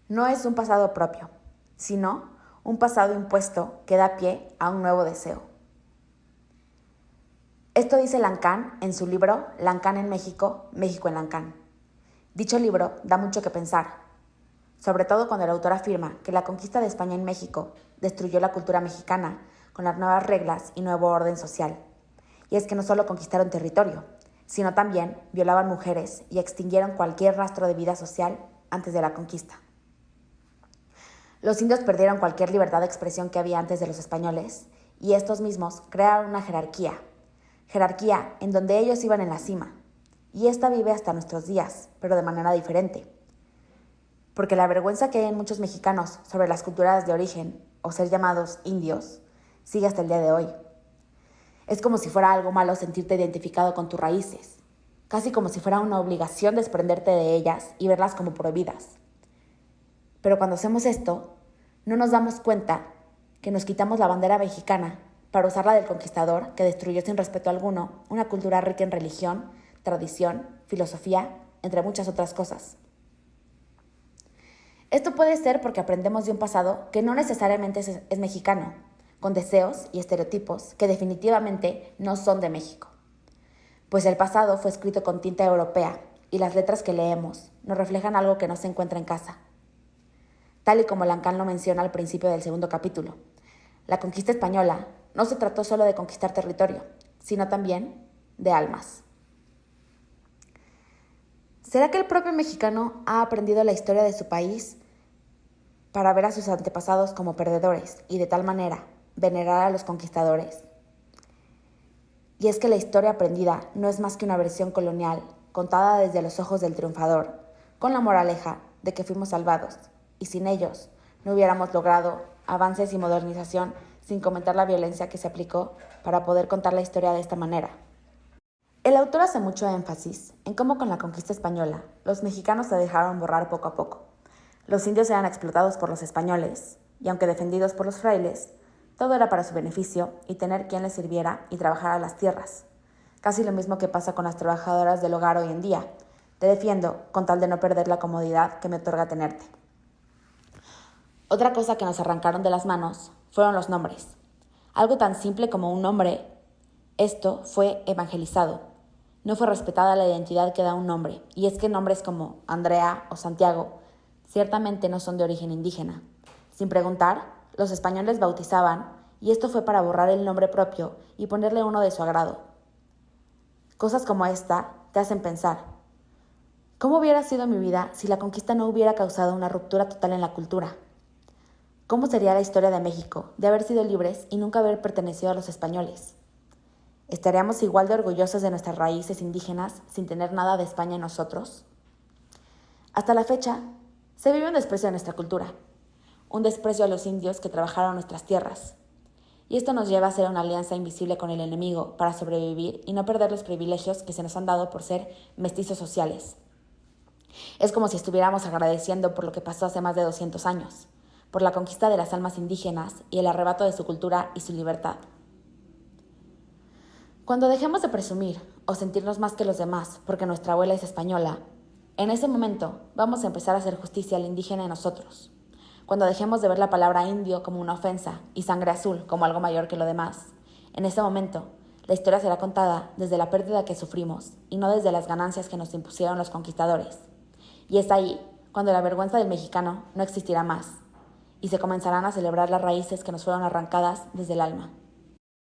no es un pasado propio, sino un pasado impuesto que da pie a un nuevo deseo. Esto dice Lacan en su libro Lacan en México, México en Lacan. Dicho libro da mucho que pensar, sobre todo cuando el autor afirma que la conquista de España en México destruyó la cultura mexicana con las nuevas reglas y nuevo orden social. Y es que no solo conquistaron territorio, sino también violaban mujeres y extinguieron cualquier rastro de vida social antes de la conquista. Los indios perdieron cualquier libertad de expresión que había antes de los españoles, y estos mismos crearon una jerarquía en donde ellos iban en la cima, y esta vive hasta nuestros días, pero de manera diferente. Porque la vergüenza que hay en muchos mexicanos sobre las culturas de origen, o ser llamados indios, sigue hasta el día de hoy. Es como si fuera algo malo sentirte identificado con tus raíces, casi como si fuera una obligación desprenderte de ellas y verlas como prohibidas. Pero cuando hacemos esto, no nos damos cuenta que nos quitamos la bandera mexicana para usar la del conquistador que destruyó sin respeto alguno una cultura rica en religión, tradición, filosofía, entre muchas otras cosas. Esto puede ser porque aprendemos de un pasado que no necesariamente es mexicano, con deseos y estereotipos que definitivamente no son de México. Pues el pasado fue escrito con tinta europea y las letras que leemos nos reflejan algo que no se encuentra en casa. Tal y como Lacan lo menciona al principio del segundo capítulo, la conquista española no se trató solo de conquistar territorio, sino también de almas. ¿Será que el propio mexicano ha aprendido la historia de su país para ver a sus antepasados como perdedores y de tal manera venerar a los conquistadores? Y es que la historia aprendida no es más que una versión colonial contada desde los ojos del triunfador, con la moraleja de que fuimos salvados y sin ellos no hubiéramos logrado avances y modernización, sin comentar la violencia que se aplicó para poder contar la historia de esta manera. El autor hace mucho énfasis en cómo con la conquista española los mexicanos se dejaron borrar poco a poco. Los indios eran explotados por los españoles y aunque defendidos por los frailes, todo era para su beneficio y tener quien les sirviera y trabajara las tierras. Casi lo mismo que pasa con las trabajadoras del hogar hoy en día. Te defiendo con tal de no perder la comodidad que me otorga tenerte. Otra cosa que nos arrancaron de las manos fueron los nombres. Algo tan simple como un nombre, esto fue evangelizado. No fue respetada la identidad que da un nombre, y es que nombres como Andrea o Santiago ciertamente no son de origen indígena. Sin preguntar, los españoles bautizaban, y esto fue para borrar el nombre propio y ponerle uno de su agrado. Cosas como esta te hacen pensar, ¿cómo hubiera sido mi vida si la conquista no hubiera causado una ruptura total en la cultura? ¿Cómo sería la historia de México de haber sido libres y nunca haber pertenecido a los españoles? ¿Estaríamos igual de orgullosos de nuestras raíces indígenas sin tener nada de España en nosotros? Hasta la fecha, se vive un desprecio de nuestra cultura, un desprecio a los indios que trabajaron nuestras tierras. Y esto nos lleva a hacer una alianza invisible con el enemigo para sobrevivir y no perder los privilegios que se nos han dado por ser mestizos sociales. Es como si estuviéramos agradeciendo por lo que pasó hace más de 200 años, por la conquista de las almas indígenas y el arrebato de su cultura y su libertad. Cuando dejemos de presumir o sentirnos más que los demás porque nuestra abuela es española, en ese momento vamos a empezar a hacer justicia al indígena en nosotros. Cuando dejemos de ver la palabra indio como una ofensa y sangre azul como algo mayor que lo demás, en ese momento la historia será contada desde la pérdida que sufrimos y no desde las ganancias que nos impusieron los conquistadores. Y es ahí cuando la vergüenza del mexicano no existirá más y se comenzarán a celebrar las raíces que nos fueron arrancadas desde el alma.